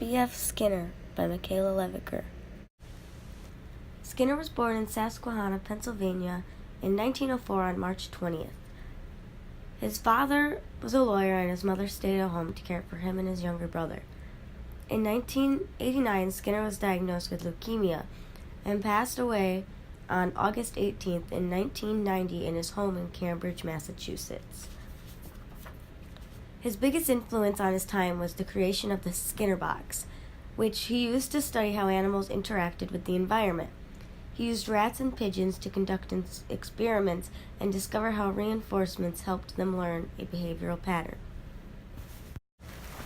B.F. Skinner by Michaela Levicker. Skinner was born in Susquehanna, Pennsylvania in 1904 on March 20th. His father was a lawyer and his mother stayed at home to care for him and his younger brother. In 1989, Skinner was diagnosed with leukemia and passed away on August 18th in 1990 in his home in Cambridge, Massachusetts. His biggest influence on his time was the creation of the Skinner box, which he used to study how animals interacted with the environment. He used rats and pigeons to conduct experiments and discover how reinforcements helped them learn a behavioral pattern.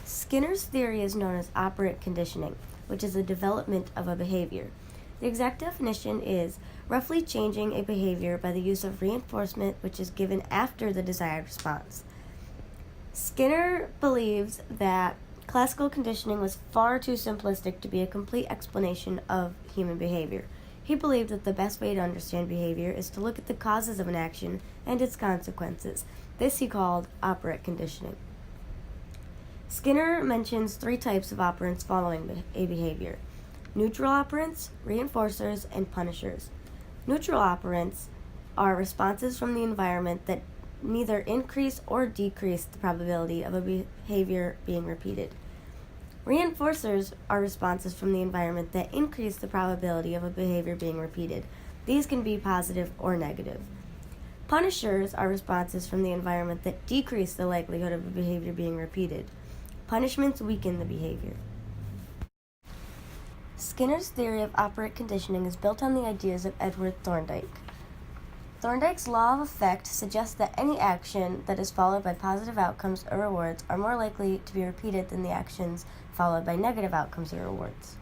Skinner's theory is known as operant conditioning, which is the development of a behavior. The exact definition is roughly changing a behavior by the use of reinforcement which is given after the desired response. Skinner believes that classical conditioning was far too simplistic to be a complete explanation of human behavior. He believed that the best way to understand behavior is to look at the causes of an action and its consequences. This he called operant conditioning. Skinner mentions 3 types of operants following a behavior: neutral operants, reinforcers, and punishers. Neutral operants are responses from the environment that neither increase or decrease the probability of a behavior being repeated. Reinforcers are responses from the environment that increase the probability of a behavior being repeated. These can be positive or negative. Punishers are responses from the environment that decrease the likelihood of a behavior being repeated. Punishments weaken the behavior. Skinner's theory of operant conditioning is built on the ideas of Edward Thorndike. Thorndike's law of effect suggests that any action that is followed by positive outcomes or rewards are more likely to be repeated than the actions followed by negative outcomes or rewards.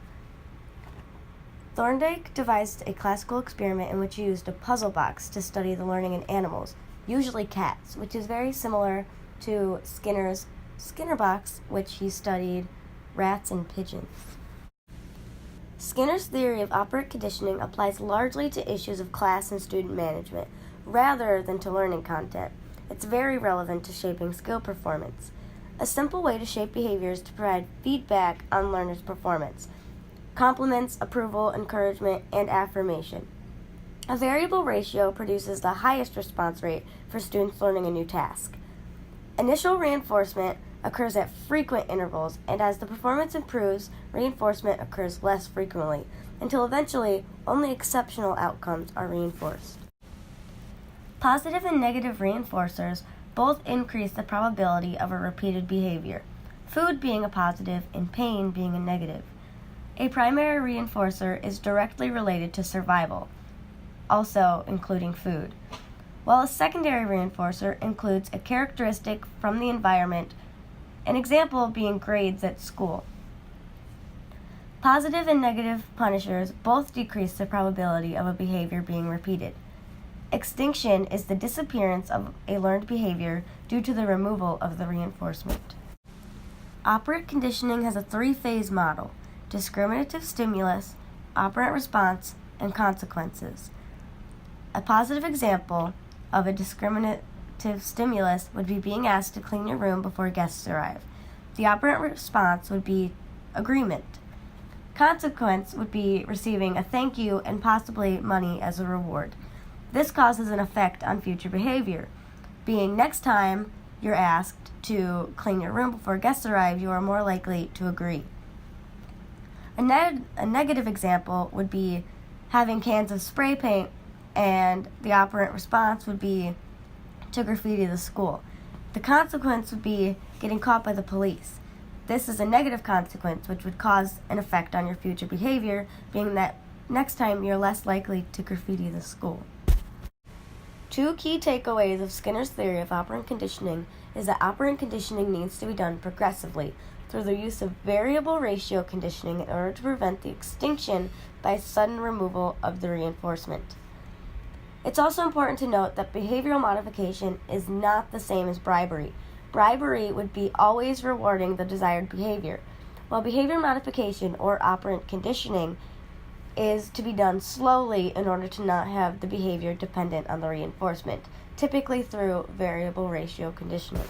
Thorndike devised a classical experiment in which he used a puzzle box to study the learning in animals, usually cats, which is very similar to Skinner's Skinner box, which he studied rats and pigeons. Skinner's theory of operant conditioning applies largely to issues of class and student management, rather than to learning content. It's very relevant to shaping skill performance. A simple way to shape behavior is to provide feedback on learners' performance: compliments, approval, encouragement, and affirmation. A variable ratio produces the highest response rate for students learning a new task. Initial reinforcement occurs at frequent intervals, and as the performance improves, reinforcement occurs less frequently, until eventually only exceptional outcomes are reinforced. Positive and negative reinforcers both increase the probability of a repeated behavior, food being a positive and pain being a negative. A primary reinforcer is directly related to survival, also including food, while a secondary reinforcer includes a characteristic from the environment, an example being grades at school. Positive and negative punishers both decrease the probability of a behavior being repeated. Extinction is the disappearance of a learned behavior due to the removal of the reinforcement. Operant conditioning has a 3-phase model: discriminative stimulus, operant response, and consequences. A positive example of a discriminative stimulus would be being asked to clean your room before guests arrive. The operant response would be agreement. Consequence would be receiving a thank you and possibly money as a reward. This causes an effect on future behavior, being next time you're asked to clean your room before guests arrive, you are more likely to agree. A negative example would be having cans of spray paint, and the operant response would be to graffiti the school. The consequence would be getting caught by the police. This is a negative consequence, which would cause an effect on your future behavior, being that next time you're less likely to graffiti the school. 2 key takeaways of Skinner's theory of operant conditioning is that operant conditioning needs to be done progressively through the use of variable ratio conditioning in order to prevent the extinction by sudden removal of the reinforcement. It's also important to note that behavioral modification is not the same as bribery. Bribery would be always rewarding the desired behavior, while behavior modification or operant conditioning is to be done slowly in order to not have the behavior dependent on the reinforcement, typically through variable ratio conditioning.